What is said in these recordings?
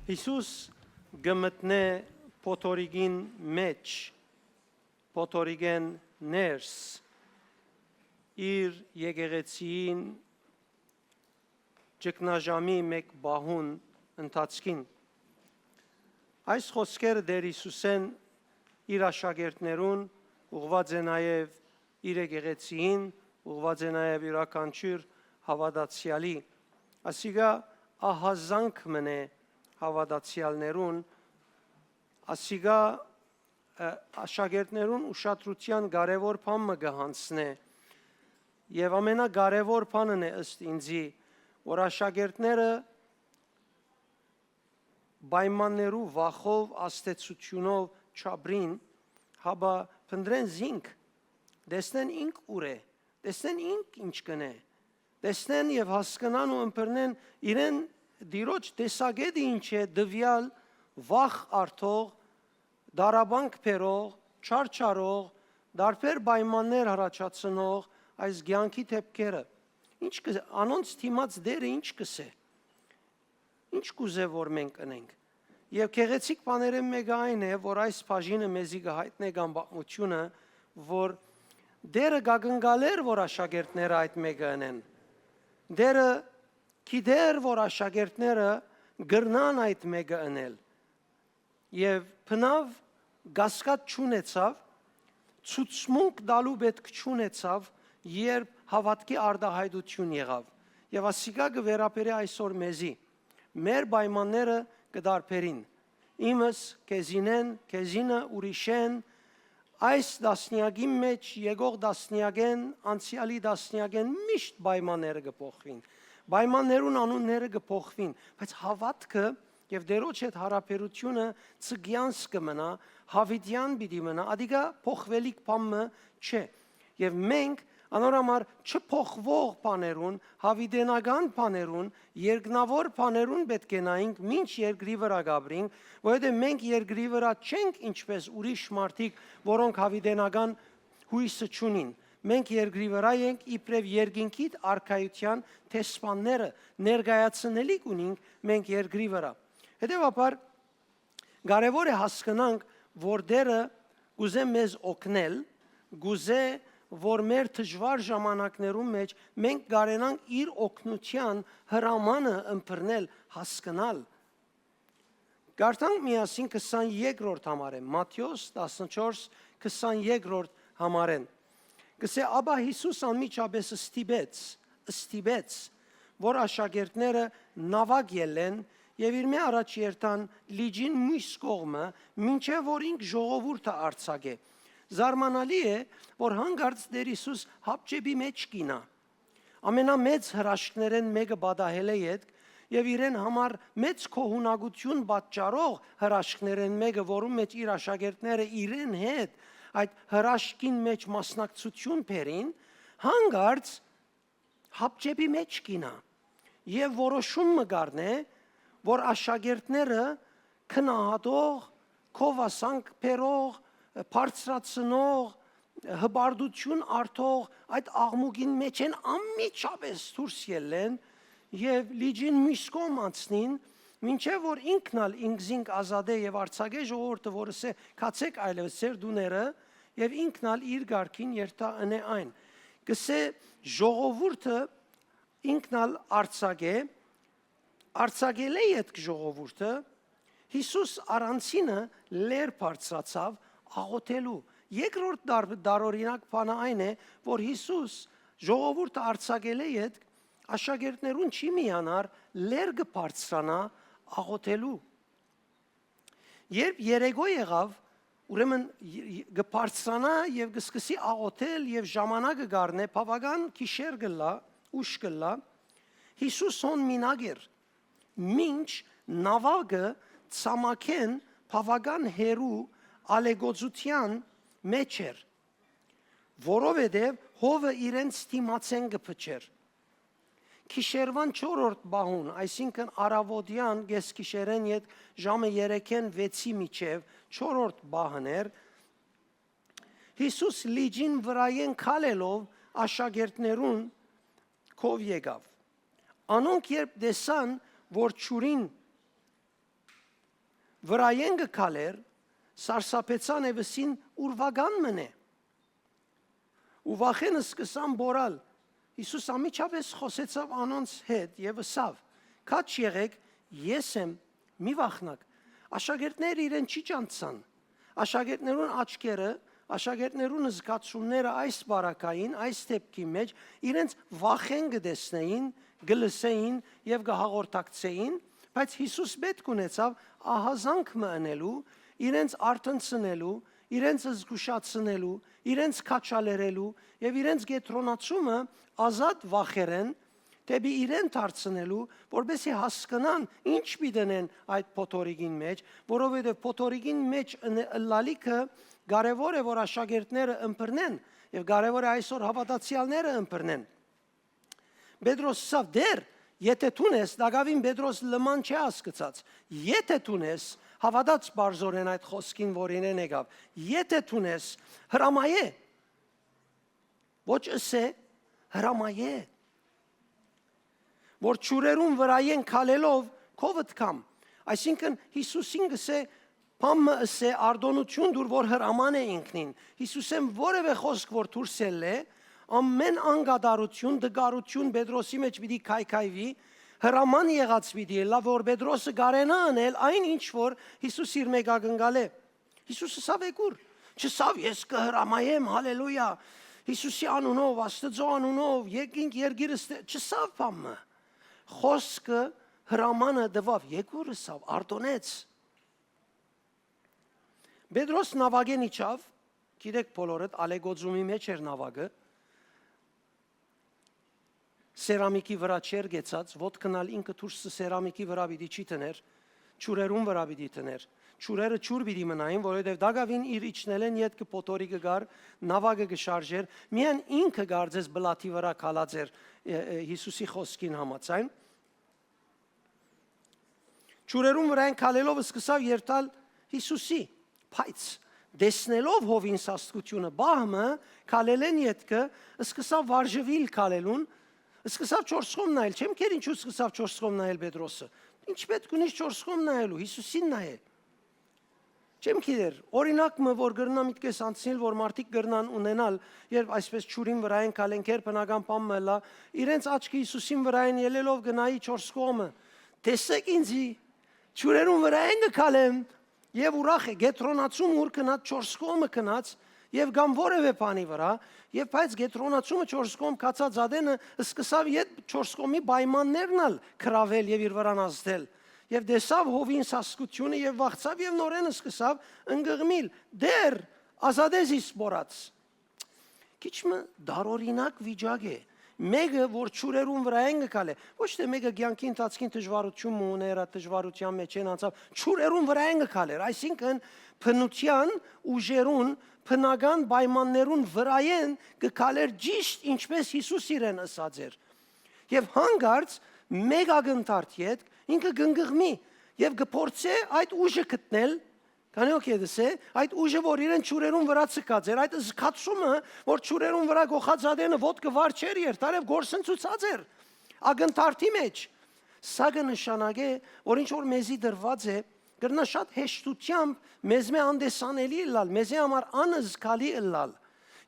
Հիսուս գմտնե փոթորիկին մեջ, փոթորիկեն ներս, իր եկեղեցին ճգնաժամի մեկ բահուն ընթացքին։ Այս խոսքերը Տեր Հիսուսեն իր աշակերտներուն ուղղված է նաև իր եկեղեցին, ուղղված է նաև յուրաքանչյուր հավատացյալի։ Ասիկա ահազանգ մնե հավատացյալներուն, ասիկա աշակերտներուն ուշադրության կարևոր բան մը գահանցնե եւ ամենակարևոր բանն է ըստ ինձի, որ աշակերտները պայմաններու վախով աստեցությունով չաբրին, հաբա փնտրեն զինք, տեսնեն ինք ուր է, տեսնեն ինք ինչ կնե, տեսնեն եւ հասկանան ու ըմբռնեն իրեն դիրոջ տեսակետը ինչ է դվյալ վախ արթող, դարաբանք բերող, չարչարող, դարբեր պայմաններ հրաչացնող այս ցանկի թեփքերը։ Ինչ անոնց թիմած դերը ինչ կսե։ Ինչ կուզե որ մենք անենք։ Եվ քեղեցիկ բաները մեկը այն է, որ այս բաժինը մեզի կհայտնե կամ պատմությունը, որ դերը գագնգալեր, որ աշակերտները այդ մեկը անեն։ Դերը գիտեր, որ աշակերտները գրնան այդ մեկը անել։ Եվ բնավ գասկած չունեցավ, ցուցմունք դալու պետք չունեցավ, երբ հավատքի արտահայտություն եղավ։ Եվ ասիկա կվերապերի այսօր մեզի։ Մեր պայմանները կդարբերին։ Իմս քեզինեն, քեզինը ուրիշեն, այս դասնյակի մեջ եկող դասնյակեն, անցյալի դասնյակեն միշտ պայմանները կփոխվին։ Պայմաններուն անունները կփոխվին, բայց հավատքը եւ դերոջ հետ հարաբերությունը ցգյանս կմնա, հավիտյան պիտի մնա, ադիգա փոխվելիք բամը չէ։ Եվ մենք անորամար չփոխվող բաներուն, հավիտենական բաներուն, երկնավոր բաներուն պետք է նայենք, ինչ երկրի վրա գաբրինք, որովհետեւ մենք երկրի վրա չենք ինչպես ուրիշ մարդիկ, որոնք հավիտենական հույսը չունին։ Մենք երկրի վրա ենք իբրև երկինքի արքայության տեսփանները ներկայացնելիք ունենք մենք երկրի վրա։ Հետևաբար կարևոր է հասկանանք, որ դերը գուզե մեզ օգնել, գուզե որ մեր դժվար ժամանակներում մեջ մենք կարենանք իր օգնության հրամանը ըմբռնել, հասկանալ։ Գարտանք միասին 22-րդ համարեն, Մատթեոս 14-22-րդ համարեն։ Գսե աբա Հիսուս անմիջապես ստիպեց, որ աշակերտները նավակ ելեն եւ իր մե առաջ երթան լիջին մյուս կողմը, մինչեւ որ ինք ժողովուրդը արձակե։ Զարմանալի է, որ հանգարց Տեր Հիսուս հապճեպի մեջ կինա։ Ամենամեծ հրաշքներեն մեկը բադահել է յետ եւ իրեն համար մեծ քոհունակություն պատճառող հրաշքներեն մեկը, որում մեջ իր աշակերտները իրեն հետ այդ հրաշքին մեջ մասնակցություն բերին, հանգարց հապճեպի մեջ կինա եւ որոշում մգարնե, որ աշակերտները քնահատող, քովասանք բերող, բարձրացնող, հբարդություն արթող այդ աղմուկին մեջ են անմիջապես դուրս ելեն եւ լիջին մյուս կողմ անցնին, մինչեւ որ ինքնալ ինքզինք ազատե եւ արձակե ժողովուրդը, որը սե կացեք այլևս ծեր դուները եւ ինքնալ իր գարքին երթա ընե այն։ Գսե ժողովուրդը ինքնալ արձակել է այդ ժողովուրդը, Հիսուս առանցինը լեր բարձրացավ աղոթելու։ Երկրորդ դարօրինակ բանը այն է, որ Հիսուս ժողովուրդը արձակել է այդ աշակերտներուն չի միանար լեր կբարձրանա աղոթելու։ Երբ երեկո եղավ, ուրեմն կբարձրանա եւ կսկսի աղոթել եւ ժամանակը գարնե, բավական գիշեր գլա, ուշ գլա, Հիսուս հոն մինագեր, մինչ նավակը ցամաքեն բավական հերու ալեգոծության մեջ էր, որովհետև հովը իրենց ստիմացեն կփչեր։ Քիշերվան 4-րդ բահուն, այսինքն արավոտյան գեսքիշերեն յետ ժամը 3-ին 6-ի միջև 4-րդ բահն էր, Հիսուս լիջին վրայեն քալելով աշակերտներուն քով եկավ։ Անոնք երբ տեսան, որ ճուրին վրայեն գքալեր սարսափեցան եվսին ուրվագան մնե ու վախենը սկսան բորալ Հիսուս ամիջապես խոսեցավ անոնց հետ եւ ասավ քաչ եղեք ես եմ մի վախնակ աշակերտները իրեն չի ճանցան աշակերտներուն աչքերը աշակերտներուն զգացումները այս բարակային այս դեպքի մեջ իրենց վախեն գտեսնեին գլսեին եւ գահաղորդակցեին բայց Հիսուս պետք ունեցավ ահազանգ մնելու իրենց արտնցնելու իրենց զգուշացնելու իրենց քաչալերելու եւ իրենց գետրոնացումը ազատ վախերեն դեպի իրեն դարձնելու որովհետեւ հասկանան ինչ պիտենեն այդ փոթորիկին մեջ որովհետեւ փոթորիկին մեջ լալիքը կարևոր է որ աշակերտները ըմբռնեն եւ կարևոր է այսօր հավատացյալները ըմբռնեն Պետրոս ասավ դեր եթե տունես դակավին Պետրոս լման չի հասկացած եթե տունես հավատաց բարձորեն այդ խոսքին որ ինեն եկավ եթե տունես հրամայե ոչ ասե հրամայե որ ճուրերուն վրայեն քալելով կովդ կամ այսինքն Հիսուսին գսե Պամը ասե արդոնություն դուր որ հրաման է ինքնին Հիսուսեն որևէ խոսք որ դուրսել է ամեն անգադարություն դգարություն Պետրոսի մեջ պիտի քայքայվի հրաման եղած պիտի լավ որ Պետրոսը գարենա անել այն ինչ որ Հիսուս իր մեջ ակնկալ է Հիսուսը սավ եկուր չսավ ես կհրամայեմ հալելույա Հիսուսի անունով Աստծո անունով եկինք երգիրս չսավ Պամը խոսքը հրամանը դվավ եկուրը սավ արդոնեց Պետրոս նավագեն իջավ, գիտեք բոլորդ ալեգոձումի մեջ էր նավագը, սերամիկի վրա չեր գեցած, ոտքնալ ինքը դուրսը սերամիկի վրա պիտի չի տներ, ճուրերուն վրա պիտի տներ, ճուրերը ճուր պիտի մնային, որովհետև դակավին իր իջնելեն ետքը պոտորիկը գար, նավագը գշարժեր, միայն ինքը գարձես բլաթի վրա քալած էր Հիսուսի խոսքին համաձայն։ Ճուրերուն վրան քալելով սկսավ երթալ Հիսուսի Բայց դեսնելով հովին սաստկությունը բահմը քալելեն ետքը սկսավ վարժվիլ քալելուն սկսավ 4 խոմ նայել չեմ քեր ինչու սկսավ 4 խոմ նայել Պետրոսը ինչ պետք ունի 4 խոմ նայելու Հիսուսին նայել չեմ քեր օրինակը որ գրնա միտքես անցնել որ մարդիկ գրնան ունենալ երբ այսպես ճուրին վրային քալեն քեր բնական բան մելա իրենց աչքի Հիսուսին վրային ելելով գնայի 4 խոմը տեսեք ինձի ճուրերուն վրային քալեմ Եվ ուրախ է, գետրոնացում ուր կնած 4 կողմը կնած և գամ որևէ բանի վրա և բայց գետրոնացումը 4 կողմ կացած ադենը սկսավ ետ 4 կողմի բայմաններն ալ կրավել և իր վրան ազդել և դեսավ հովին սասկությունը և վաղցավ և նորեն սկսավ ընգղմիլ դեր ազադեզիս բորած Քիչմը դարօրինակ վիճակ է Մեկը որ ճուրերուն վրա են գալ է ոչ թե մեկը ցանկի ընթացքին դժվարություն ուներ դժվարության մեջ են անցավ ճուրերուն վրա են գալ էր այսինքն փնության ուժերուն փնական պայմաններուն վրայեն գալեր ճիշտ ինչպես Հիսուս իրեն ասած էր եւ հանգարց մեկ ագնթարթ յետ ինքը գնգղմի եւ գործե այդ ուժը գտնել Քանի օքեդս է, այդ ուժը որ իրեն ճուրերուն վրա ցկած էր, այդ զգացումը որ ճուրերուն վրա գողած ադենը ոտքը վար չեր երթար եւ գործընծուցած էր ագնթարթի մեջ սա կնշանակե որ ինչ որ մեզի դրված է կրնա շատ հեշտությամբ մեզ մե անդեսանելի լալ մեզի համար անզգալի լալ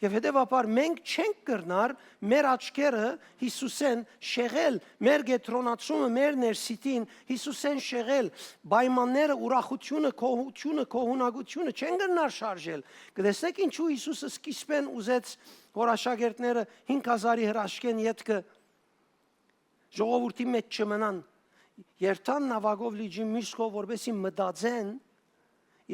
Եվ հետևաբար մենք չենք կրնար մեր աչքերը Հիսուսեն շեղել, մեր գետրոնացումը, մեր ներսիտին Հիսուսեն շեղել, պայմանները, ուրախությունը, կոհությունը, կոհունակությունը չեն կրնար շարժել։ Կտեսնեք ինչու Հիսուսը սկիզբեն ուզեց, որ աշակերտները 5000-ի հրաշքեն ետքը ժողովրդի մեջ չմնան, երթան նավագով լիջի միշկով, որպեսի մտածեն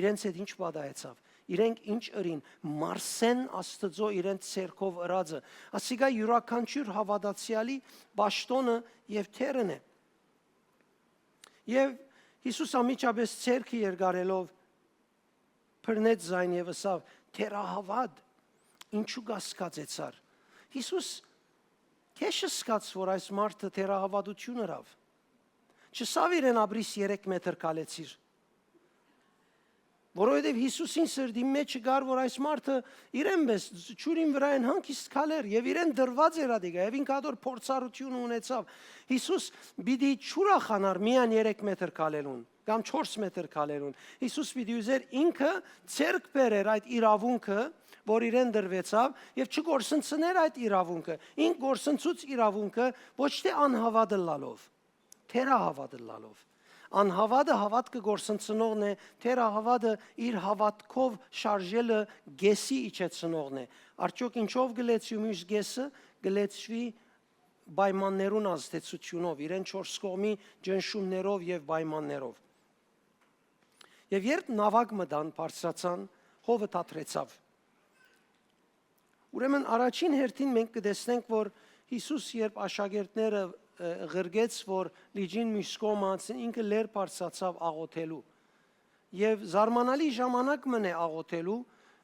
իրենց հետ ինչ պատահեցավ։ Իրենք ինչ ըրին, մարսեն Աստծո իրենց ցերկով ըրածը, ասիկա յուրաքանչյուր հավատացյալի պաշտոնը եւ թերն է։ Եվ Հիսուս ամիջապես ցերկը երկարելով բռնեց զայն եւ ասավ. «Թերահավատ, ինչու կասկածեցար»։ Հիսուս քեշ սկաց, որ այս մարդը թերահավատություն ըրավ։ Չսավ իրեն ապրիս 3 մետր կալեցիր։ Որովհետև Հիսուսին սրդի մեջ գար, որ այս մարդը իրեն պես ճուրին վրա են հանգիստ քալեր եւ իրեն դրված էր ադիգա եւ ինքադոր փորձառություն ունեցավ։ Հիսուս պիտի ճուրախանար միան 3 մետր քալելուն։ կամ 4 մետր քալերուն։ Հիսուս պիտի ուզեր ինքը ցերկ բերեր այդ իրավունքը, որ իրեն դրվեցավ եւ չգործընծներ այդ իրավունքը։ Ինք գործընծուց իրավունքը ոչ թե անհավատը լալով, թերահավատը լալով։ Անհավատը հավատքը գործընծնողն է, թերահավատը իր հավատքով շարժելը գեսի իջեցնողն է։ Արդյոք ինչով գլեցի ու մյուս գեսը գլեցվի պայմաններուն ազդեցությունով, իրեն 4 կողմի ջնշումներով եւ պայմաններով։ Եվ երբ նավակ մտան, բարձրացան, հովը թատրեցավ։ Ուրեմն առաջին հերթին մենք կտեսնենք, որ Հիսուս երբ աշակերտները ղրգեց, որ լիջին մյուս կողմից ինքը լեր բարձրացավ աղոթելու։ Եվ զարմանալի ժամանակ մնե աղոթելու,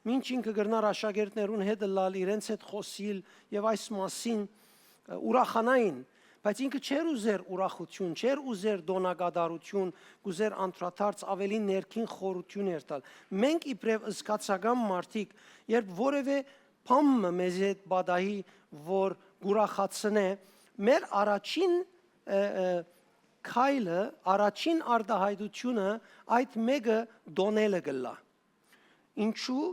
մինչ ինքը գրնար աշակերտներուն հետ լալ, իրենց հետ խոսիլ եւ այս մասին ուրախանային, բայց ինքը չէր ուզեր ուրախություն, չէր ուզեր դոնագադարություն, ուզեր անդրադարձ ավելի ներքին խորություն երթալ։ Մենք իբրև զգացական մարդիկ, երբ որևէ բան մեզ հետ բադահի, որ ուրախացնե, մեր առաջին քայլը, առաջին արտահայտությունը այդ մեկը դոնելը գլա։ Ինչու?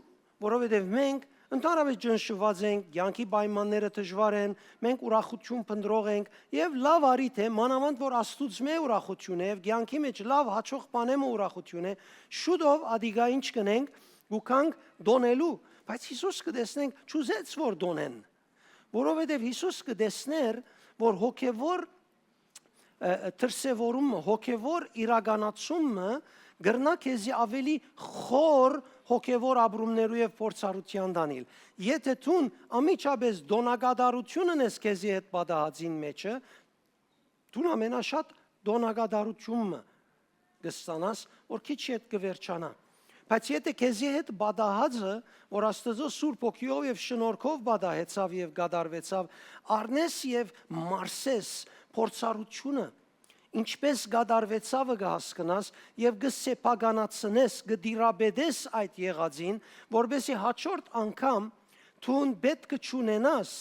Որովհետև մենք ընդհանրապես ջնշված ենք, կյանքի պայմանները դժվար են, մենք ուրախություն փնտրող ենք եւ լավ արիթ է, մանավանդ որ Աստծուց մե ուրախություն է եւ կյանքի մեջ լավ հաջող բանեմը ուրախություն է, շուտով ադիգա ինչ կնենք, գուքանք դոնելու, բայց Հիսուս կտեսնենք չուզեց որ դոնեն, որովհետև Հիսուս կտեսներ, որ հոգևոր դրսևորումը, հոգևոր իրականացումը գրնա քեզի ավելի խոր հոգևոր ապրումներու եւ փորձառության դանիլ։ Եթե դու ամիջապես դոնագադարությունն ես քեզի հետ պատահածին մեջը, դու ամենաշատ դոնագադարությունը կստանաս, որ քիչ հետ կվերջանա։ Բայց եթե քեզի հետ պատահածը, որ Աստծո Սուրբ Հոգիով եւ շնորհքով պատահեցավ եւ գադարվեցավ, առնես եւ մարսես փորձառությունը, ինչպես գադարվեցավը կհասկնաս եւ կսեփականացնես, կդիրաբեդես այդ եղածին, որբեսի հաջորդ անգամ դու պետք չունենաս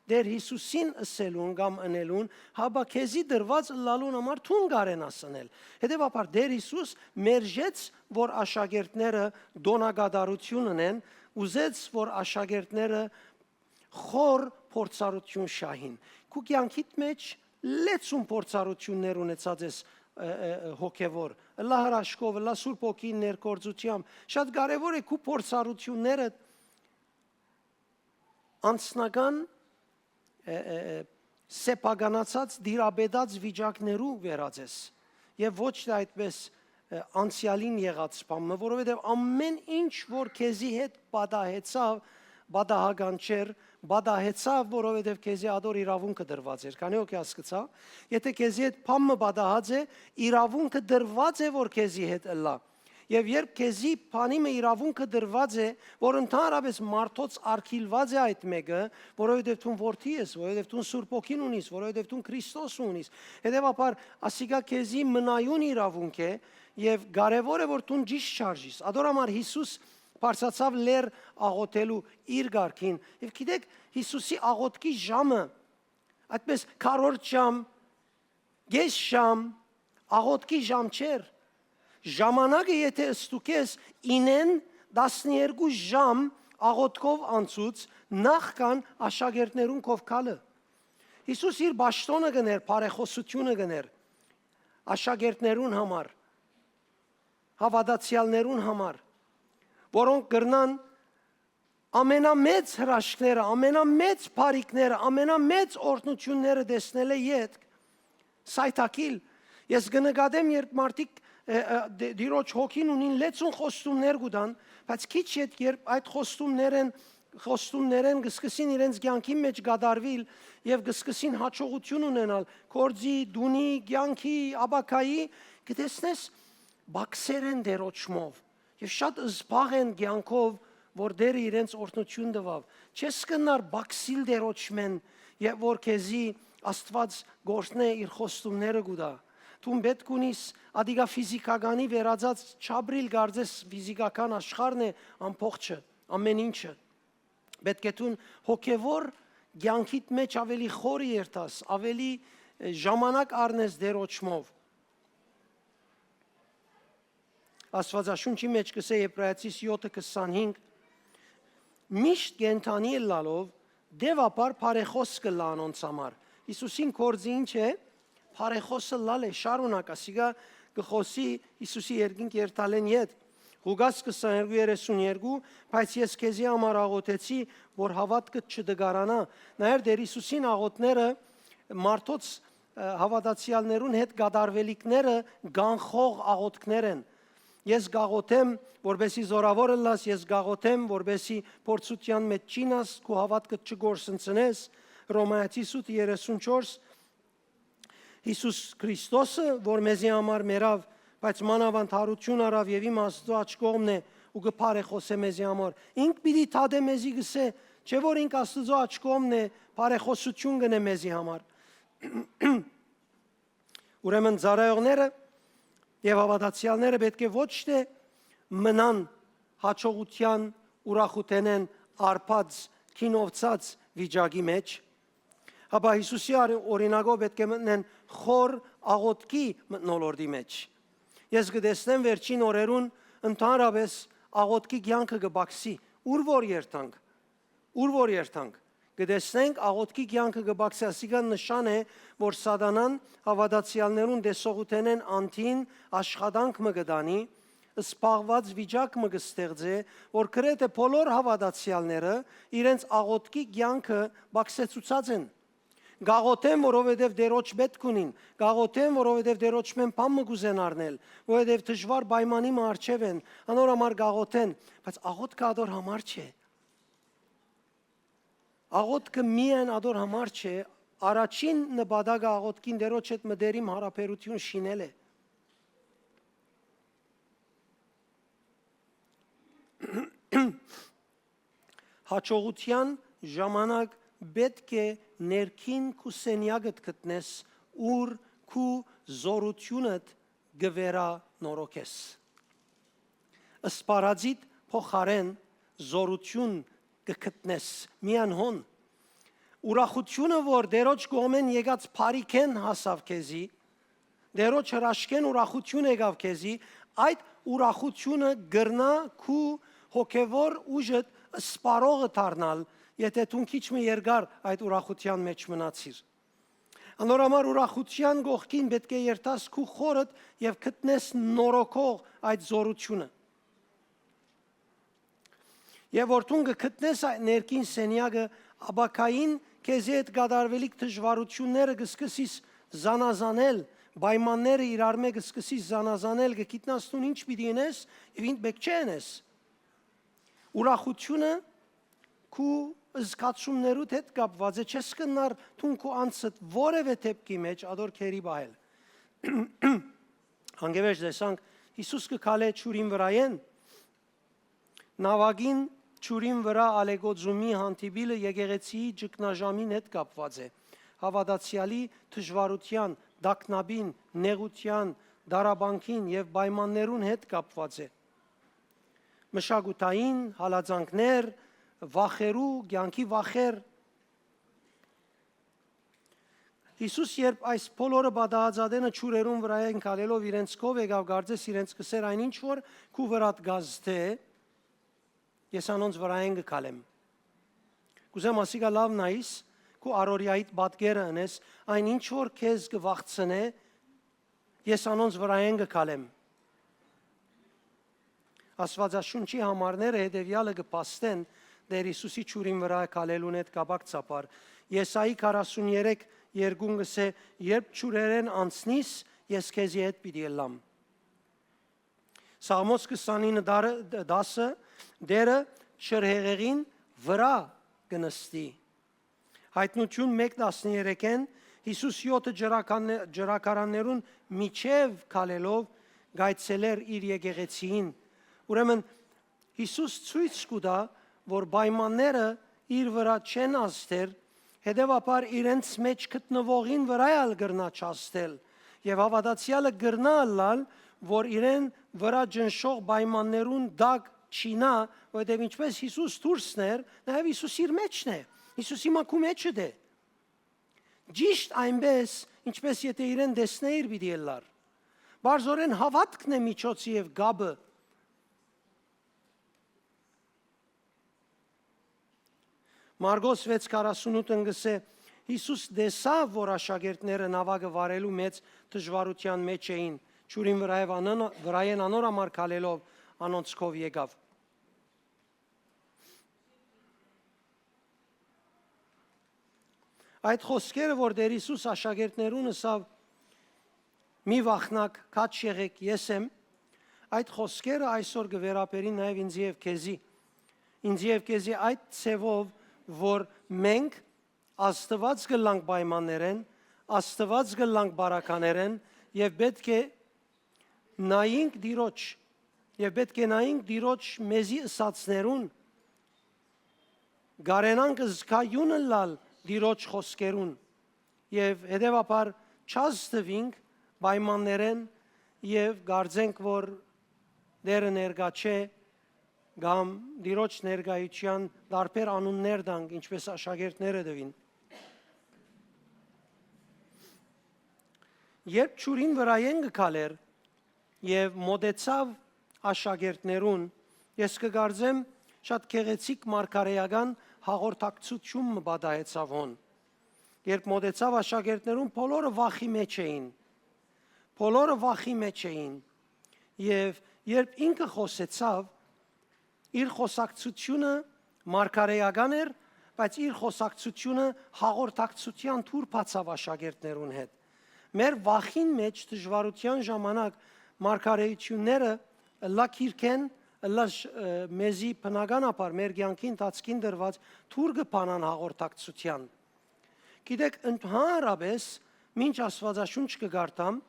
Դեր Հիսուսին ասելուն կամ ընելուն, հաբա քեզի դրված լալուն համար դու կարենաս անել։ Հետևաբար Դեր Հիսուս մերժեց, որ աշակերտները դոնագադարություն ունեն, ուզեց, որ աշակերտները խոր փորձառություն շահին։ Քու կյանքիդ մեջ լեցուն փորձառություններ ունեցած ես հոգևոր, լա հրաշքով, լա Սուրբ Հոգի ներկործությամբ, շատ կարևոր է քու փորձառությունները անձնական սեփականացած դիրաբեդած վիճակներու վերածես եւ ոչ թե այդպես անցյալին եղած բանը, որովհետեւ ամեն ինչ որ քեզի հետ պատահեցավ, պատահական չէր, պատահեցավ, որովհետեւ քեզի ադոր իրավունքը դրված էր։ Քանի օքի հասկացա, եթե քեզի հետ բանը պատահած է, իրավունքը դրված է, որ քեզի հետ ըլլա։ Եվ երբ քեզի բանիմը իրավունքը դրված է, որ ընդհանրապես մարդոց արգիլված է այդ մեկը, որովհետև դու որդի ես, որովհետև դու Սուրբ Հոգին ունիս, որովհետև դու Քրիստոս ունիս, հետևաբար ասիկա քեզի մնայուն իրավունք է եւ կարեւոր է որ դու ճիշտ շարժիս։ Ադորամար Հիսուս բարձացավ լեր աղոթելու իր ղարքին եւ գիտեք Հիսուսի աղոթքի ժամը այդպես քառորդ ժամ, գես ժամ, աղոթքի ժամ չէր։ Ժամանակը եթե ստուկես 9-ն 12 ժամ աղոթքով անցուց նախքան աշակերտներուն կովքալը։ Հիսուս իր ճաշտոնը գներ, բարեխոսությունը գներ աշակերտներուն համար, հավատացյալներուն համար, որոնք կրնան ամենամեծ հրաշքները, ամենամեծ բարիքները, ամենամեծ օրհնությունները տեսնել է յետք սայթակիլ։ Ես կնկատեմ, երբ մարդիկ դիրոջ հոգին ունին լեցուն խոստումներ գուտան, բայց քիչ հետ երբ այդ խոստումներեն կսկսին իրենց կյանքի մեջ գադարվիլ եւ կսկսին հաջողություն ունենալ, կորձի, դունի, կյանքի, աբակայի, կտեսնես բաքսեր են դերոճմով եւ շատ զբաղ են կյանքով, որ դերը իրենց օրհնություն տվավ։ Չես կնար բաքսիլ դերոճմեն եւ որ քեզի Աստված գործնե իր խոստումները գուտա։ Դու պետք ունիս ադիգա ֆիզիկականի վերածած չաբրիլ գարձես ֆիզիկական աշխարհն է ամբողջը, ամեն ինչը։ Պետք է դու հոգևոր կյանքիդ մեջ ավելի խորի երթաս, ավելի ժամանակ առնես դերոճմով։ Աստվածաշունչի մեջ կսե Եբրայեցիս 7:25 միշտ կենթանի լալով դեպապար բարեխոս կլանոնց համար։ Հիսուսին կորձի ինչ է, բարեխոսը լալ է շարունակ, ասիգա կխոսի Հիսուսի երկինք երթալեն յետ։ Ղուկաս 22:32, բայց ես քեզի համար աղոթեցի, որ հավատքդ չդգարանա։ Նայր դեր Հիսուսին աղոթները մարդոց հավատացյալներուն հետ գադարվելիքները գանխող աղոթքներ են։ Ես գաղոթեմ, որբեսի զորավոր լաս, ես գաղոթեմ, որբեսի փորձության մեջ չինաս, քո հավատքդ չգործընծնես։ Հռոմայացիս 8:34 Հիսուս Քրիստոսը, որ մեզի համար մերավ, բայց մանավանդ հարություն արավ եւ իմ Աստծո աչ կողմն է ու գփարեխոսե մեզի համար։ Ինք պիտի թադե մեզի գսե, չէ որ ինք Աստծո աչ կողմն է, բարեխոսություն գնե մեզի համար։ Ուրեմն ծառայողները եւ հավատացյալները պետք է ոչ թե մնան հաջողության ուրախութենեն արփած քինովցած վիճակի մեջ, հապա Հիսուսի օրինակով պետք է մտնեն խոր աղոթքի մթնոլորտի մեջ։ Ես կտեսնեմ վերջին օրերուն ընդհանրապես աղոթքի կյանքը կբացի, ուր որ երթանք, կտեսնենք աղոթքի կյանքը կբացի, ասիկան նշան է, որ սատանան հավատացյալներուն դեսողութենեն անտին աշխատանք մը կդանի, սպաղված վիճակ մը կստեղծե, որ գրեթե բոլոր հավատացյալները իրենց աղոթքի կյանքը բացեցուցած են։ Գաղոթեմ, որովհետև դերոջ պետք ունին, գաղոթեմ, որովհետև դերոջ մեն բան մը կուզեն առնել, որովհետև դժվար պայմանի մը առջև են, անոր համար գաղոթեն, բայց աղոթքը ադոր համար չէ։ Աղոթքը միայն ադոր համար չէ, առաջին նպատակը աղոթքին դերոջ հետ մտերիմ հարաբերություն շինել է։ Հաջողության ժամանակ պետք է ներքին քու սենյակդ գտնես, ուր քու զորությունդ գվերա նորոգես։ Սպարածիտ փոխարեն զորություն կգտնես միան հոն։ Ուրախությունը, որ դերոջ կողմեն եկած փարիքեն հասավ քեզի, դերոջ հրաշքեն ուրախություն եկավ քեզի, այդ ուրախությունը գրնա քու հոգևոր ուժդ սպարողը դառնալ, եթե դու քիչ մի երկար այդ ուրախության մեջ մնացիր։ Անորամար ուրախության գողքին պետք է երթաս քու խորդ եւ գտնես նորոգող այդ զորությունը։ Եվ որտուն գտնես այդ ներքին սենյակը, աբակային քեզի հետ գադարվելիք դժվարությունները կսկսիս զանազանել, պայմանները իրար մեջ կսկսիս զանազանել, կգիտնաս դու ինչ պիտի անես եւ ինչ պետք չէ անես։ Ուրախությունը քու զգացումներուդ հետ կապված է, չես կնար դու քո անցդ որևէ դեպքի մեջ ադոր քերի բայել։ Հանգեվեջ դեսանք Հիսուս կքալե ճուրին վրայեն, նավագին ճուրին վրա ալեգոձումի հանդիպիլը եկեղեցիի ճգնաժամին հետ կապված է։ Հավատացյալի դժվարության, դակնաբին, նեղության, դարաբանքին եւ պայմաններուն հետ կապված է։ Մշակութային հալածանքներ, վախերու, կյանքի վախեր։ Հիսուս երբ այս բոլորը բադահածադենը ճուրերուն վրա են կալելով իրենց կով եկավ գարձես իրենց կսեր այն ինչ որ քու վրատ գազթե ես անոնց վրա են կալեմ։ Կուզեմ ասիկա լավ նայիս քու արորիայիդ պատկերը անես այն ինչ որ քեզ կվախցնե ես անոնց վրա են կալեմ։ Աստվածաշունչի համարները հետևյալը կպաստեն Տեր Հիսուսի ճուրին վրա կալելուն հետ կապակցաբար։ Եսայի 43:2 գսե երբ ճուրերեն անցնիս ես քեզի հետ պիտի ելամ։ Սաղմոս 29:10 դերը շրհեղեղին վրա կնստի։ Հայտնություն 1:13-ն Հիսուս 7 ջրակարաններուն միջև կալելով գայցելեր իր եկեղեցին։ Ուրեմն Հիսուս ցույց կտա, որ պայմանները իր վրա չեն աստեր, հետևաբար իրենց մեջ գտնվողին վրա ալ գրնա չաստել եւ հավատացյալը գրնա ալալ, որ իրեն վրա ջնշող պայմաններուն դակ չինա, որտեղ ինչպես Հիսուս դուրսն էր, նաեւ Հիսուս իր մեջն է, Հիսուսի մակու մեջը դե։ Ճիշտ այնպես, ինչպես եթե իրեն դեսնեիր պիտի ելար։ Բարձորեն հավատքն է միջոցը եւ գաբը։ Մարգոս 6:48-ն գսե Հիսուս դեսավ, որ աշակերտները նավակը վարելու մեծ դժվարության մեջ էին, ջուրին վրայեն անոր քալելով անոնցքով եկավ։ Այդ խոսքերը, որ Տեր Հիսուս աշակերտներուն ասավ մի վախնակ, քաչ եղեք, ես եմ, այդ խոսքերը այսօր կվերապերին նաև ինձ եւ քեզի։ Ինձ եւ քեզի այդ ցևով, որ մենք Աստված գլանք պայմաններեն, Աստված գլանք բարականերեն եւ պետք է նայենք Տիրոջ եւ պետք է նայենք Տիրոջ մեզի ըսածներուն գարենանք զգայունը լալ Տիրոջ խոսքերուն եւ հետեւաբար չազդվինք պայմաններեն եւ գարձենք որ դերը ներկա չէ կամ Տիրոջ ներկայության դարբեր անուններ դանք ինչպես աշակերտները դվին երբ ճուրին վրայեն գքալեր եւ մոդեցավ աշակերտներուն ես կգարձեմ շատ քեղեցիկ մարգարեական հաղորդակցություն մբադայեցավ հոն երբ մոդեցավ աշակերտներուն բոլորը վախի մեջ էին եւ երբ ինքը խոսեցավ իր խոսակցությունը մարգարեական էր բայց իր խոսակցությունը հաղորդակցության թուր բացավ աշակերտներուն հետ մեր վախին մեջ դժվարության ժամանակ մարգարեությունները լակիրքեն մեզի բնականաբար մեր կյանքի ընթացքին դրված թուր կփանան հաղորդակցության գիտեք ընդհանրապես մինչ Աստվածաշունչ կգարտամ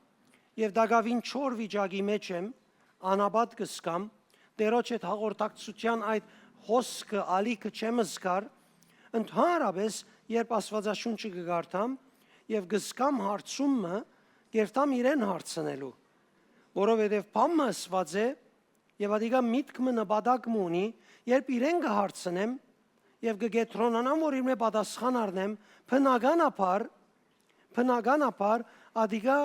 եւ դակավին 4 վիճակի մեջ եմ անաբադ կսկամ Տերոջ հետ հաղորդակցության այդ հոսքը ալիքը չեմ զգար ընդհանրապես երբ Աստվածաշունչը կգարտամ եւ գսկամ հարցումը գերտամ իրեն հարցնելու որովհետեւ բամը ասված է եւ ադիգա միտքը նպատակ ունի երբ իրեն կհարցնեմ եւ կգետրոնանամ որ իր մե պատասխան առնեմ բնականաբար ադիգա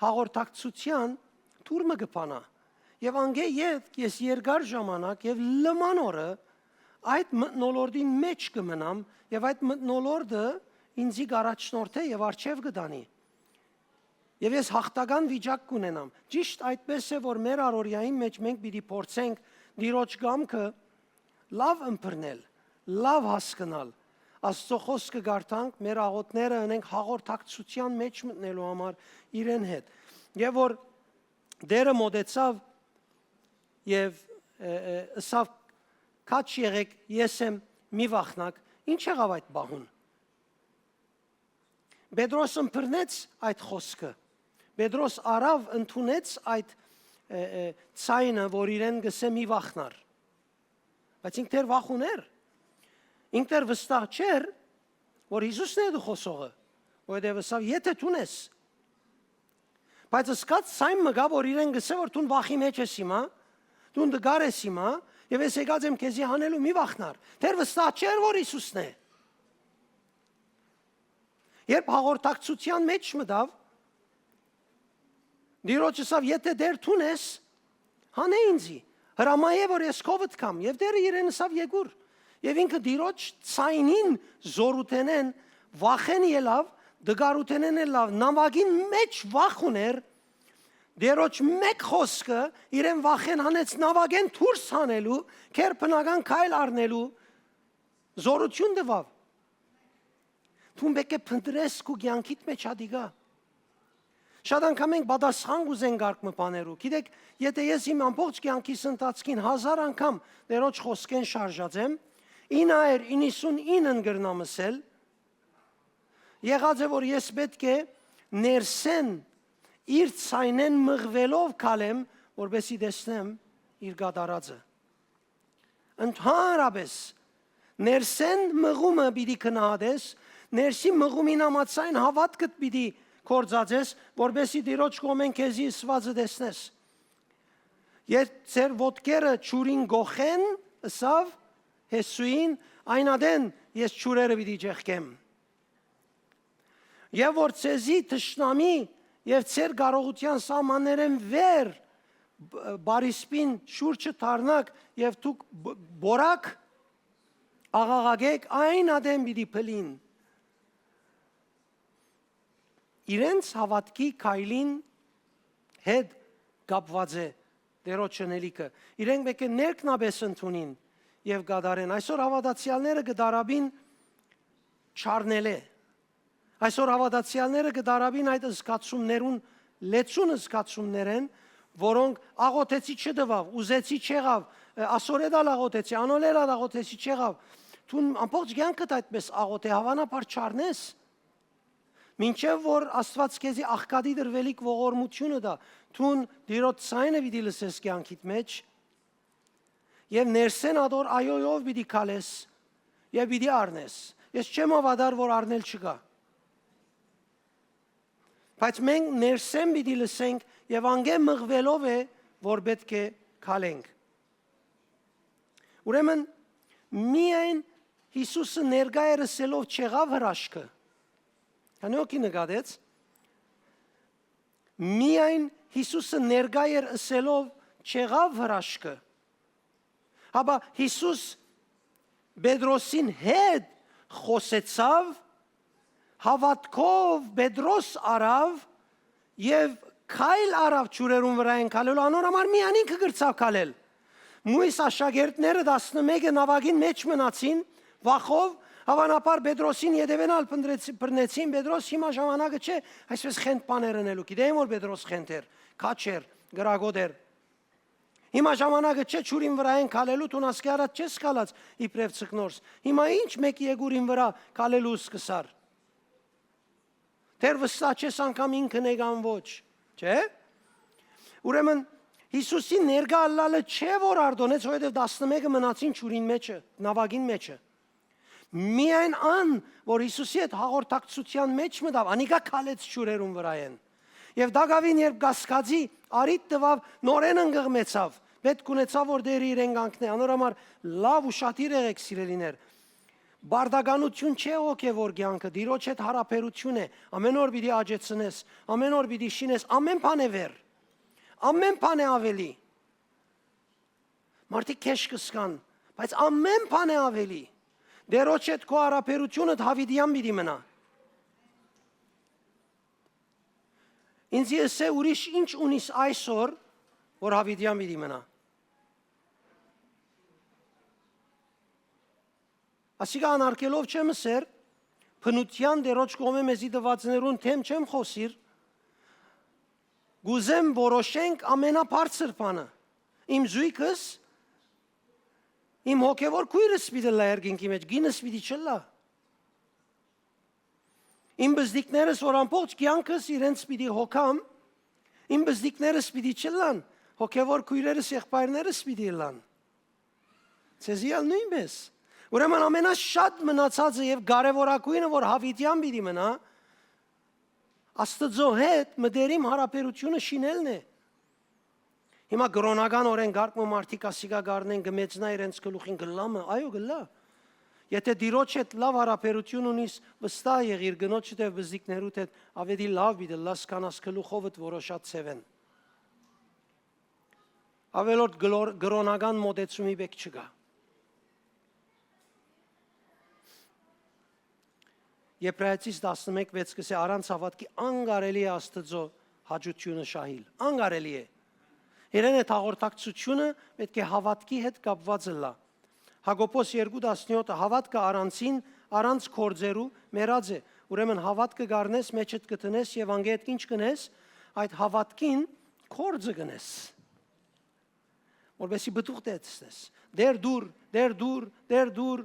հաղորդակցության թուրմը կփանա եւ անգե ես երկար ժամանակ եւ լման օրը այդ մտնոլորտի մեջ կմնամ եւ այդ մտնոլորտը ինձի գարաչնորդ է եւ արչեւ կդանի եւ ես հաղթական վիճակ կունենամ ճիշտ այդպես է որ մեր առօրյային մեջ մենք պիտի փորձենք Տիրոջ կամքը լավ ըմբռնել լավ հասկանալ Աստծո խոսքը գարտանք մեր աղոթները ունենք հաղորդակցության մեջ մտնելու համար իրեն հետ եւ որ դերը մոդեցավ եւ ասավ քաչ եղեք ես եմ մի վախնակ ինչ եղավ այդ բահուն Պետրոս ըմբռնեց այդ խոսքը Պետրոս արավ ընդունեց այդ ցայնը որ իրեն գսե մի վախնար բայց ինքներ վախ ուներ ինքներ վստահ չէր որ Հիսուսն է դու խոսողը որովհետեւ ասավ եթե տունես բայց սկաց ցայն մգա որ իրեն գսե որ տուն վախի մեջ ես հիմա տուն դգար ես հիմա եւ ես եկած եմ քեզի հանելու մի վախնար դեր վստահ չէր որ Հիսուսն է Երբ հաղորդակցության մեջ մտավ, Տիրոջը ասավ, եթե դեր տունես, հանե ինձի, հրամայե որ ես քովդ կամ, եւ դերը իրեն ասավ եկուր, եւ ինքը Տիրոջ ցայնին զորութենեն վախեն ելավ, դգարութենեն ելավ, նամակին մեջ վախ ուներ, Տիրոջ մեկ խոսքը իրեն վախեն հանեց նավակեն դուրս հանելու, քերբնական քայլ առնելու զորություն տվավ Թուն բեկե փնտրես քու կյանքիդ մեջ ադիգա Շատ անգամ ենք պատասխան գուզենք արկմը բաներու Գիտեք, եթե ես իմ ամբողջ կյանքիս ընթացքին 1000 անգամ Տերոջ խոսքեն շարժած եմ 999-ն գրնամ ասել Եղած է որ ես պետք է ներսեն իր ցայնեն մղվելով կալեմ որբեսի տեսնեմ իր գադարածը Ընդհանրապես ներսեն մղումը պիտի քնահատես Ներսի մղումին համաձայն հավատքդ պիտի կործածես, որբեսի Տիրոջ կողմեն քեզի սվածը տեսնես։ Երբ ձեր ոտքերը ճուրին գոխեն, ասավ Հեսուին, այնադեն ես ճուրերը պիտի ջեղկեմ։ Եվ որ ցեզի թշնամի եւ ծեր կարողության սահմաններեն վեր բարիսպին շուրջը թարնակ եւ դուք բորակ աղաղագեք այն ադեմ պիտի փլին իրենց հավատքի քայլին հետ կապված է դերոջ շնելիքը իրենք պետք է ներքնաբես ընդունին եւ գադարեն այսօր հավատացյալները գդարաբին չառնել է այսօր հավատացյալները գդարաբին այդ զգացումներուն լեցուն զգացումներեն որոնք աղոթեցի չդվավ ուզեցի չեղավ ասորեդալ աղոթեցի անոլել աղոթեցի չեղավ դու ամբողջ կյանքդ այդպես աղոթե հավանաբար չառնես մինչև որ Աստված քեզի աղքատի դրվելիք ողորմությունը դա դու դիրոց ցայնը պիտի լսես կյանքիդ մեջ եւ ներսեն ադոր այոյով պիտի քալես եւ պիտի առնես ես չեմ ավադար որ առնել չկա բայց մենք ներսեն պիտի լսենք եւ անգե մղվելով է որ պետք է քալենք ուրեմն միայն Հիսուսը ներկա է լսելով չեղավ հրաշքը Քանոքի նկատեց միայն Հիսուսը ներկա էր ասելով չեղավ հրաշքը Հաբա Հիսուս Պետրոսին հետ խոսեցավ հավատքով Պետրոս արավ եւ քայլ արավ ճուրերուն վրա են քալելու անոր համար միայն ինքը գրծավ քալել մույս աշակերտները 11 նավագին մեջ մնացին վախով Հավանաբար Պետրոսին յետևենալ բռնեցին Պետրոս հիմա ժամանակը չէ այսպես խենթ բաներ անելու գիտեին որ Պետրոս խենթ էր քաչեր գրագոտ էր հիմա ժամանակը չէ ճուրին վրա են քալելու դու ասկի արած չես քալած իբրև ցկնորս հիմա ինչ մեկի եգուրին վրա քալելու սկսար դեր վստահ չես անգամ ինքն եկան ոչ չէ ուրեմն Հիսուսի ներկա ալլալը չէ որ արդոնեց որովհետև 11-ը մնացին ճուրին մեջը նավագին մեջը Միայն ան, որ Հիսուսի հետ հաղորդակցության մեջ մտավ, անիկա քալեց ճուրերուն վրա են։ Եվ Դագավին երբ գասկածի արիտ տվավ, նորեն ընկղմեցավ, պետք ունեցավ որ դերի իրեն կանգնե, անորամար լավ ու շատիր եղեք սիրելիներ։ Բարդականություն չէ հոգևոր կյանքը, Տիրոջ հետ հարաբերություն է, ամեն օր պիտի աջեցնես, ամեն օր պիտի շինես, ամեն բան է վեր, ամեն բան է ավելի։ Մարդիկ քեշ կսկան, բայց ամեն բան է ավելի։ Դերոջ հետ քո հարաբերությունը Դավիդյան պիտի մնա։ Ինձ եսե ուրիշ ինչ ունիս այսօր, որ Դավիդյան պիտի մնա։ Ասիկա անարգելով չեմ ասեր, փնության դերոջ կողմը մեզի դվածներուն թեմ չեմ խոսիր, գուզեմ որոշենք ամենաբարձր բանը, իմ զույգս, իմ հոգևոր քույրս պիտի լա երկինքի մեջ, գինս պիտի չլա, իմ բզդիկներս որ ամբողջ կյանքս իրենց պիտի հոգամ, իմ բզդիկներս պիտի չլան, հոգևոր քույրերս եղբայրներս պիտի լան, ցեզիալ նույնպես, Ուրեմն ամենաշատ մնացածը եւ կարեւորագույնը որ Դավիդյան պիտի մնա Աստծո հետ մտերիմ հարաբերությունը շինելն է Հիմա կրոնական օրենքարկը մարդիկ ասիկա գարնեն գմեցնա իրենց գլուխին գլամը այո գլա Եթե Տիրոջ հետ լավ հարաբերություն ունիս վստահ եղիր գնոջդ եւ բզիկներուդ հետ ավելի լավ պիտի լաս կանաս գլուխովդ որոշած ծևեն Ավելորդ կրոնական մոդեցումի բեք չկա Եբրայեցիս 11:6 կսե առանց հավատքի անգարելի է Աստծո հաճությունը շահիլ, անգարելի է։ Իրեն այդ հաղորդակցությունը պետք է հավատքի հետ կապված լա։ Հակոբոս 2:17 հավատքը առանցին, առանց կորձերու մեռած է։ Ուրեմն հավատքը գառնես, մեջդ կտնես եւ անգետ ինչ կնես, այդ հավատքին կորձը կնես։ Որովհետեւ բտուղ դեցնես։ Դեր դուր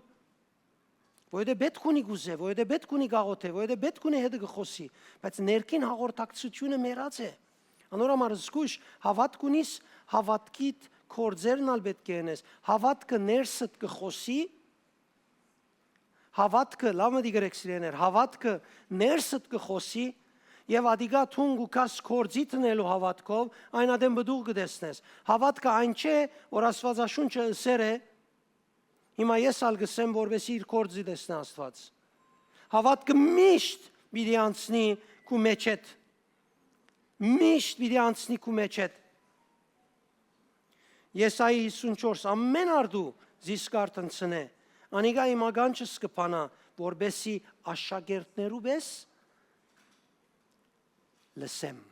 Որովհետև պետք ունի գուզե, որովհետև պետք ունի գաղոթե, որովհետև պետք ունի հետը գխոսի, բայց ներքին հաղորդակցությունը մեռած է։ Անորոմար զգուշ հավատք ունիս, հավատքիդ կորձերն ալ պետք է ունես, հավատքը ներսդ գխոսի, հավատքը լավ մտի գրեք սիրեներ, հավատքը ներսդ գխոսի եւ ադիգա թունգ ու կաս կորձի տնելու հավատքով այն ադեմ բդուղ կդեսնես։ Հավատքը այն չէ, որ Աստվածաշունչը ըսեր է Հիմա ես ալ գսեմ, որովհետեւ իր կորձի դեսնա Աստված։ Հավատքը միշտ պիտի անցնի քու մեջ հետ Միշտ պիտի անցնի քու մեջ հետ։ Եսայի 54 ամեն արդու զիսկարտ ընցնե։ Անիգա իմ ագանչս կփանա, որբեսի աշակերտներու պես լսեմ։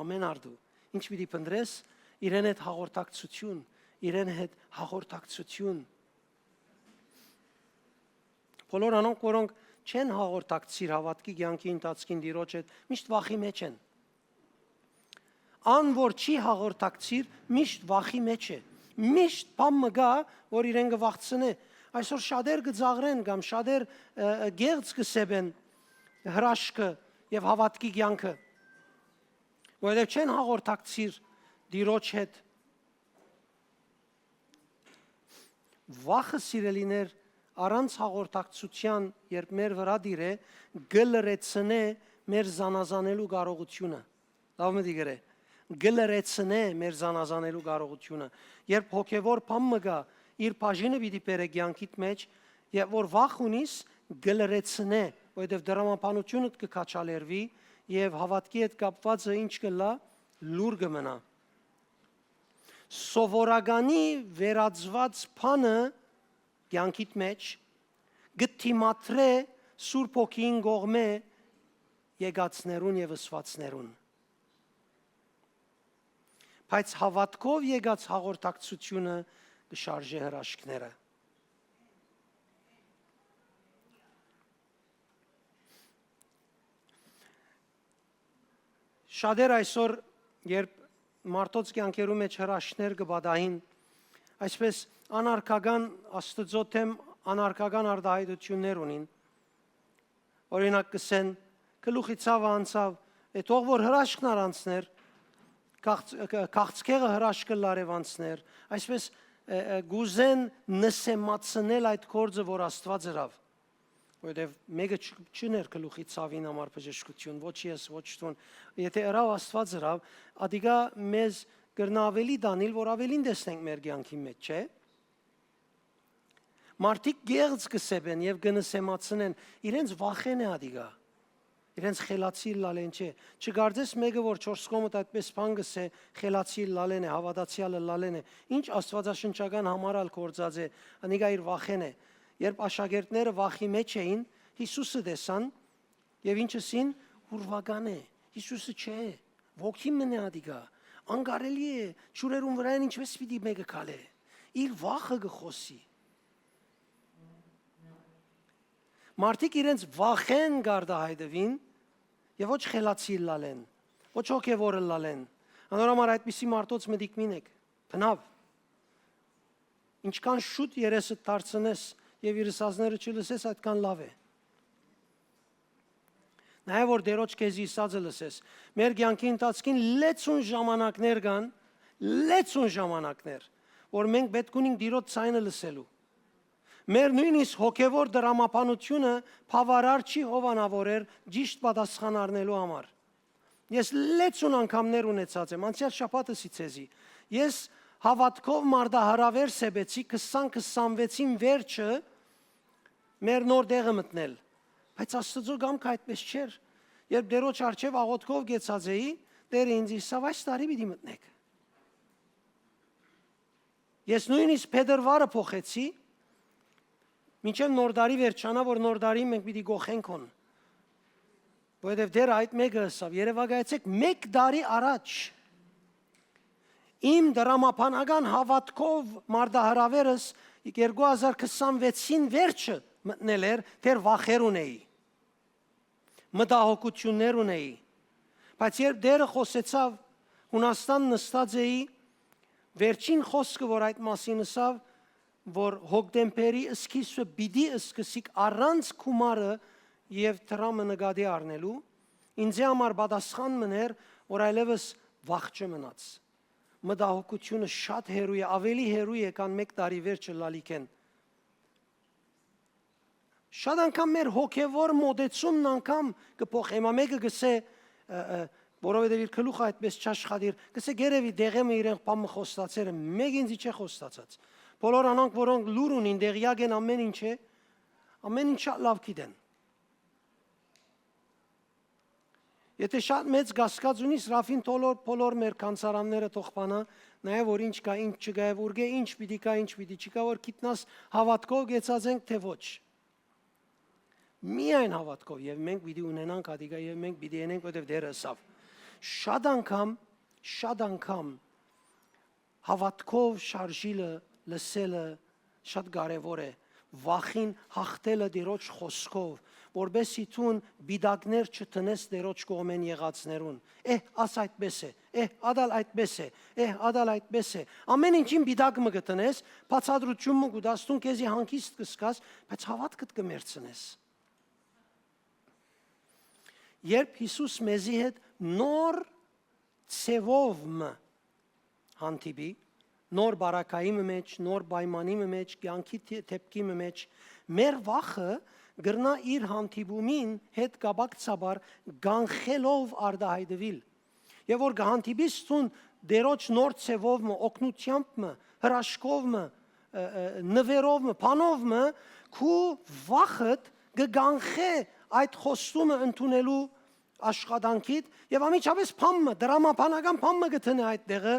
Ամեն արդու։ Ինչ պիտի փնտրես, իրեն հետ հաղորդակցություն, իրեն հետ հաղորդակցություն։ Բոլոր անոնք, որոնք չեն հաղորդակցիր հավատքի կյանքի ընթացքին Տիրոջ հետ, միշտ վախի մեջ են։ Ան որ չի հաղորդակցիր, միշտ վախի մեջ է։ Միշտ բան մը գա, որ իրեն կվախցնե։ Այսօր շատեր կձաղրեն կամ շատեր գեղձ կսեբեն հրաշքը եւ հավատքի կյանքը։ Որովհետեւ չեն հաղորդակցիր Տիրոջ հետ։ Վախը սիրելիներ առանց հաղորդակցության, երբ մեր վրա դիրե, գլրեցնե մեր զանազանելու կարողությունը։ Լավ մտի գրե։ Գլրեցնե մեր զանազանելու կարողությունը։ Երբ հոգևոր բան մը գա, իր բաժինը պիտի բերե կյանքիդ մեջ, եւ որ վախ ունիս, գլրեցնե, որովհետեւ դրամապանությունդ կքաչալերվի եւ հավատքի հետ կապվածը ինչ կլա, լուր կմնա։ Սովորականի վերածված բանը կյանքիդ մեջ գտիմատրե Սուրբ Հոգին կողմե եկածներուն եւ ըսվածներուն։ Բայց հավատքով եկած հաղորդակցությունը կշարժե հրաշքները։ Շատեր այսօր, երբ մարդոց կյանքերու մեջ հրաշքներ կբադային, այսպես անարգական Աստծո թեմ անարգական արտահայտություններ ունին։ Օրինակ կսեն, գլուխի ցավը անցավ, թող որ հրաշքն առանցներ, քաղցկեղը հրաշքը լարև անցներ, այսպես գուզեն նսեմացնել այդ գործը, որ Աստված ըրավ։ Որովհետև մեկը չներ գլուխի ցավին համար բժշկություն, ոչ ես, ոչ տուն։ Եթե ըրավ Աստված ըրավ, ադիգա մեզ կրնա ավելի դանիլ, որ ավելին տեսնենք մեր կյանքի մեջ, չէ՞։ Մարդիկ գեղձ կսեբեն եւ կնսեմացնեն, իրենց վախեն է ադիգա։ Իրենց խելացի լալեն չէ։ Չգարձես մեկը որ 4 կողմդ այդպես բան գսե, խելացի լալեն է, հավատացյալը լալեն է։ Ինչ աստվածաշնչական համարալ կործած է, անիգա իր վախեն է։ Երբ աշակերտները վախի մեջ էին, Հիսուսը տեսան եւ ինչսին ուրվական է։ Հիսուսը չէ, ոգի մնա ադիգա։ Անկարելի է, ճուրերուն վրա ինչպես պիտի մեկը քալե։ Իր վախը գխոսի։ Մարդիկ իրենց վախեն գարդահայտվին եւ ոչ խելացի լալեն, ոչ հոգեվորը լալեն։ Անորոմար այդպիսի մարդոց մտիկմին եք, բնավ։ Ինչքան շուտ երեսը դարձնես եւ իր ասածները չլսես, այդքան լավ է։ Նաեւ որ դերոջ քեզի ասածը լսես, մեր կյանքի ընթացքին լեցուն ժամանակներ կան, լեցուն ժամանակներ, որ մենք պետք ունենք դիրոջ ցայնը լսելու։ Մեր նույնիսկ հոգևոր դրամապանությունը բավարար չի հովանավորեր ճիշտ պատասխան առնելու համար։ Ես լեցուն անգամներ ունեցած եմ, անցյալ շաբաթը ցեզի։ Ես հավատքով մարդահրավեր սեբեցի 2026-ին վերջը մեր նոր դեղը մտնել։ Բայց Աստծո գամքը այդպես չէր։ Երբ դերոջ արչև աղոթքով գեցած էի, Տերը ինձ ասավ այս տարի պիտի մտնեք։ Ես նույնիսկ փետրվարը փոխեցի, մինչև նոր տարի վերջանա, որ նոր տարի մենք պիտի գողենք on։ Որովհետև դեր այդ մեկը ասավ, երևակայեցեք 1 տարի առաջ իմ դրամապանական հավատքով մարդահրավերս 2026-ին վերջը մտնել էր, դեր վախեր ունեի, մտահոգություններ ունեի, բայց երբ դերը խոսեցավ, Հունաստան նստած էի, վերջին խոսքը, որ այդ մասին ասավ, որ հոկտեմբերի սկիզբը պիտի սկսիկ առանց գումարը եւ դրամը նկատի առնելու, ինձ համար պատասխան մներ, որ այլևս վախ չմնաց։ Մտահոգությունը շատ հերույ է, ավելի հերույ է, քան 1 տարի վերջը լալիքեն։ Շատ անգամ մեր հոգևոր մոտեցումն անգամ կփոխի, հիմա մեկը գսե, որովհետև իր գլուխը այդպես չաշխատիր, գսե գերեւի դեղեմը իրենք բամը խոստացել են, մեկ ինձ չի խոստացած։ Բոլոր անոնք, որոնք լուր ունին, դեղյակ են ամեն ինչ է, ամեն ինչ լավ գիտեն։ Եթե շատ մեծ գասկած ունիս, Ռաֆին բոլոր մեր կանցարանները թող բանա, նայ որ ինչ կա, ինչ չկա, որգե ինչ պիտի կա, ինչ պիտի չկա, որ գիտնաս հավատքով գեցածենք թե ոչ։ Միայն հավատքով եւ մենք պիտի ունենանք ադիգա եւ մենք պիտի ենենք, որտեւ դերը ասավ։ Շատ անգամ հավատքով շարժիլը, լսելը շատ կարևոր է։ Վախին հաղթելը Տիրոջ խոսքով, որբեսի ցուն բիդակներ չտնես Տիրոջ կողմեն եղածներուն։ Աս այդպես է, ադալ այդպես է, ադալ այդպես է։ Ամեն ինչին բիդակ մը գտնես, բացատրություն մը գուտաստուն քեզի հանգիստ կսկաս, բայց հավատքդ կմերցնես։ Երբ Հիսուս մեզի հետ նոր ցևով մը հանդիպի, նոր բարակայի մեջ, նոր պայմանի մեջ, կյանքի թեփքի մեջ, մեր վախը գրնա իր հանդիպումին հետ կապակցաբար գանխելով արդահայտվել։ Եվ որ գահանդիպիս ցուն դերոջ նոր ցևով մը, օգնությամբ մը, հրաշքով մը, նվերով մը, փանով մը, քու վախդ կգանխե այդ խոստումը ընդունելու աշխատանքիդ եւ ամիջապես փամը, դրամապանական փամը գտնե այդ տեղը,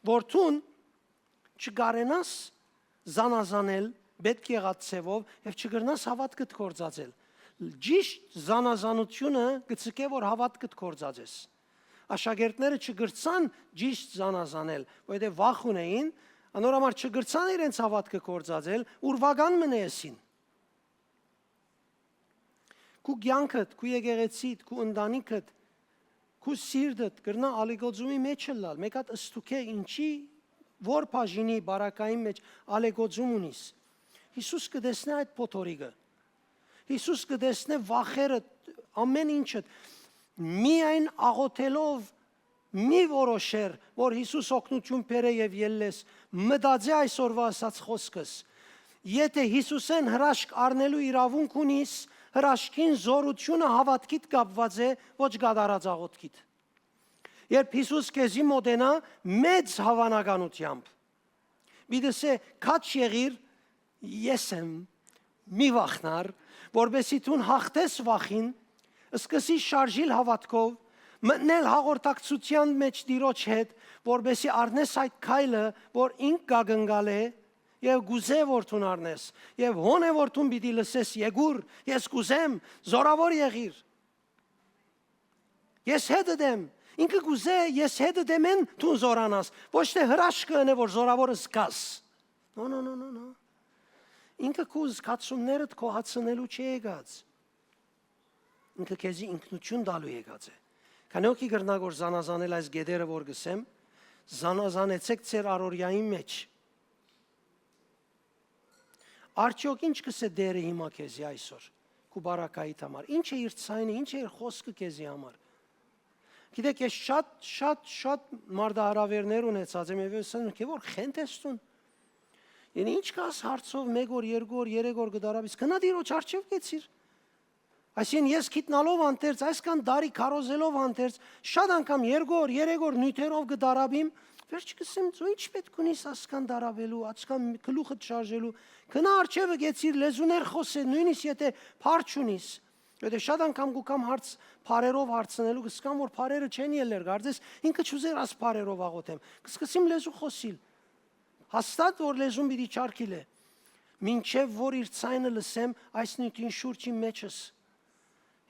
որ ցուն չգարենաս զանազանել պետք եղած ցևով եւ չգրնաս հավատքդ կործածել։ Ճիշտ զանազանությունը գցկե որ հավատքդ կործածես։ Աշակերտները չգրցան ճիշտ զանազանել, որովհետեւ վախ ունեին, անորոմար չգրցան իրենց հավատքը կործածել, ուրվական մնեսին։ Քու կյանքդ, քու եկեղեցիդ, քու ընտանիքդ, քու սիրտդ գրնա ալեգոծումի մեջ լալ։ Մեկ հատ ըստուքե ինչի որ բաժինի բարակային մեջ ալեգոծում ունիս։ Հիսուս կդեսնե այդ փոթորիկը։ Հիսուս կդեսնե վախերը, ամեն ինչը միայն աղոթելով մի որոշեր, որ Հիսուս օգնություն բերե եւ ելլես, մտածի այսօրվա ասած խոսքս։ Եթե Հիսուսեն հրաշք առնելու իրավունք ունիս, հրաշքին զորությունը հավատքիդ կապված է, ոչ գադարած աղոթքիդ։ Երբ Հիսուս քեզի մոտենա մեծ հավանականությամբ, բիդեսե քաչ եղիր, ես եմ, մի վախնար, որբեսի ցուն հաղթես վախին, սկսի շարժիլ հավատքով, մտնել հաղորդակցության մեջ Տիրոջ հետ, որբեսի առնես այդ քայլը, որ ինք գագնգալ է, եւ գուզե որ ցուն առնես, եւ հոն է որ ցուն պիտի լսես եգուր, ես գուզեմ, զորավոր եղիր։ Ես հետ եմ, ինքը գուզե, ես հետ եմ ցուն զորանաս, ոչ թե հրաշքը ընե որ զորավորը զգաս։ No. Ինքը քո զգացումներդ կոհացնելու չի եկած։ Ինքը քեզի ինքնություն տալու եկած է։ Քանի օքի գրնագոր զանազանել այս գեդերը որ գսեմ, զանազանեցեք ձեր առօրյայի մեջ։ Արդյոք ինչ կսե դերը հիմա քեզի այսօր, քու բարակայիդ համար։ Ինչ է իր ցայնը, ինչ է իր խոսքը քեզի համար։ Գիտեք, ես շատ մարդահրավերներ ունեցած եմ եւ ասում եմ, որ խենթ ես տուն։ Եվ ինչ կաս հարցով 1 օր, 2 օր, 3 օր գդարաբիս, կնա Տիրոջ արջև կեցիր։ Այսինքն ես գիտնալով անտերց, այսքան դարի քարոզելով անտերց, շատ անգամ 2 օր, 3 օր նյութերով գդարաբիմ, վերջ կսեմ, ինչ պետք ունիս ասքան դարաբելու, ասքան գլուխդ շարժելու, կնա արջևը գեցիր, լեզուներ խոսե, նույնիսկ եթե փառ չունիս։ Եթե շատ անգամ գուկամ հարց փարերով հարցնելու, կսկամ որ փարերը չեն ելներ, կարծես ինքը չուզեր աս փարերով աղոթեմ։ Կսկսիմ լեզու խոսիլ։ Հաստատ որ լեզուն պիտի չարքիլ է, մինչև որ իր ցայնը լսեմ այս նյութին շուրջի մեջս,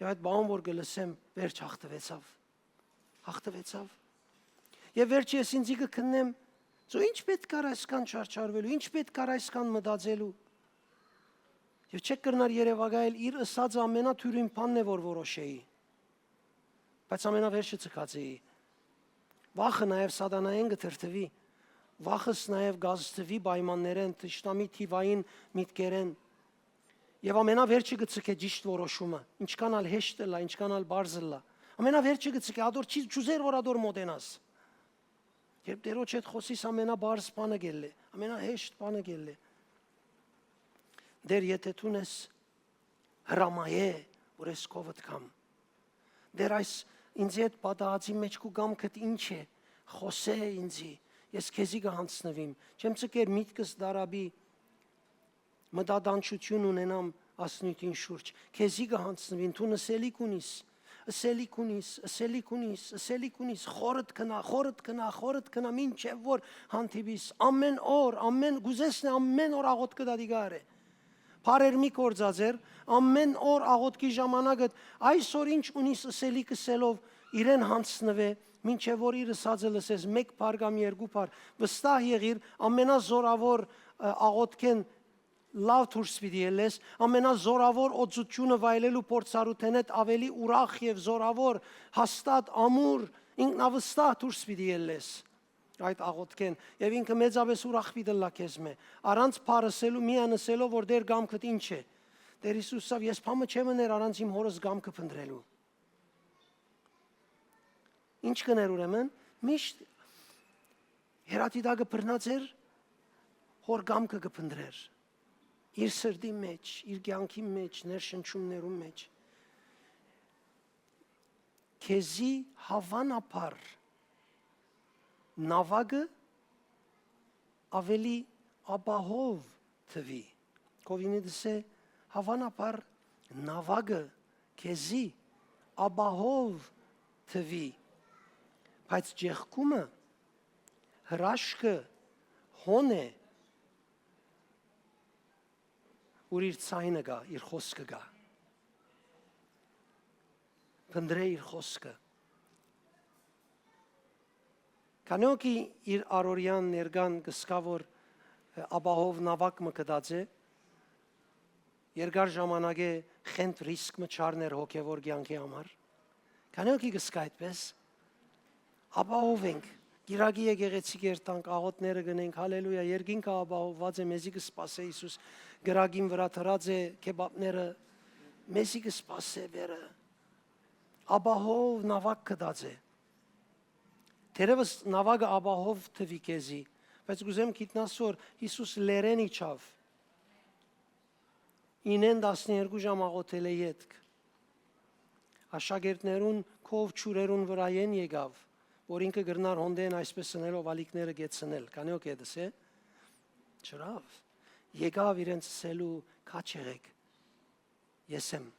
եւ այդ բան որ կլսեմ վերջ հաղթվեցավ, եւ վերջ ես ինձի կքննեմ, ինչ պետք կար այսքան չարչարվելու, ինչ պետք կար այսքան մտածելու, եւ չեք կրնար Երևակայել իր ըսածը ամենաթյուրին բանն է որ որոշեի, բայց ամենավերջը ցկացեի, վախը նաեւ սատանային կթրթվի, վախս նաև գազստվի պայմաններեն, թշնամի թիվային միտքերեն եւ ամենավերջը գցկե ճիշտ որոշումը, ինչքան ալ հեշտ է, ինչքան ալ բարձ է, ամենավերջը գցկե ադոր չի ճուզեր որ ադոր մոդենաս։ Երբ Տերոջ հետ խոսիս ամենաբարձ բանը գելլե, ամենահեշտ բանը գելլե։ Դեր եթե տունես հրամայե, որ ես կովդ կամ։ Դեր այս ինձ հետ պատահածի մեջ կու գամքդ ինչ է, խոսե ինձի, ես քեզի կհանցնվիմ, չեմ ցկեր միտքս դարաբի, մտադանչություն ունենամ ասնույթին շուրջ, քեզի կհանցնվին, դու նսելիք ունիս, ըսելիք ունիս, խորդ կնա, մինչև որ հանդիպիս, ամեն օր, գուզեսն ամեն օր աղոտ կդադի գարե։ Բարեր մի կործածեր, ամեն օր աղոտքի ժամանակը, այսօր ինչ ունիս ըսելիք ըսելով, իրեն հանցնվե, մինչև որ իր ըսածը լսես, մեկ փար կամ երկու փար, վստահ եղիր, ամենազորավոր աղոտքեն լավ դուրս պիտի ելես, ամենազորավոր օծությունը վայելելու փորձառութեն հետ ավելի ուրախ եւ զորավոր, հաստատ ամուր, ինքնավստահ դուրս պիտի ելես այդ աղոտքեն եւ ինքը մեծապես ուրախ պիտի լա քեզ մե առանց փարսելու միանսելով որ դեր գամքդ ինչ է Տեր Հիսուսով ես փամը չեմ ներ առանց իմ հորս գամքը փնտրելու ինչ կներ ուրեմն միշտ հերատիդագը բռնած էր հոր գամքը կփնտրեր իր սրտի մեջ իր կյանքի մեջ ներշնչումներում մեջ քեզի հավանաբար նավագը ավելի ապահով թվի կովինի դսե հավանաբար նավագը քեզի ապահով թվի բայց ջեղկումը հրաշքը հոն է որ իր ցայնը գա իր խոսքը գա փնդրե իր խոսքը Կանոկի իր արորյան ներգան գսկա որ ապահով նավակ մը կդած է երկար ժամանակ է խենթ ռիսկ մը չարներ հոգևոր կյանքի համար Կանոկի գսկա այդպես ապահով ենք Գիրագի եկեղեցի կերտանք աղոտները գնենք հալելույա երկինքը ապահովված է մեզի կսպասե Հիսուս գրագին վրա թրած է քեբաբները մեզի կսպասե վերը ապահով նավակ կդած է Terevս նավագը ապահով թվի քեզի, բայց գուզեմ գիտնաս որ Հիսուս լերեն իջավ։ Ինեն 12 ժամ աղոթել է ետք։ Աշակերտներուն քով ճուրերուն վրայեն եկավ, որ ինքը գրնար հոնդեն այսպես սնելով ալիքները գեցնել։ Կանյոք է դսե։ Չրավ։ Եկավ իրենց սելու քաչ եղեք։ Ես եմ։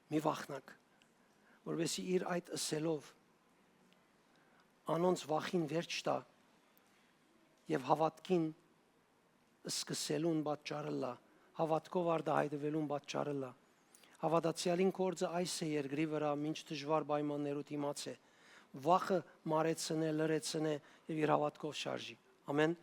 Մի վախնակ, որովհետեւ իր այդ ըսելով անոնց վախին վերջ տա եւ հավատքին սկսելուն պատճառը լա հավատքով արդահայտվելուն պատճառը լա հավատացյալին կորձը այս է երկրի վրա ինչ դժվար պայմաններով դիմաց է վախը մարեցնե լրեցնե եւ իր հավատքով շարժի ամեն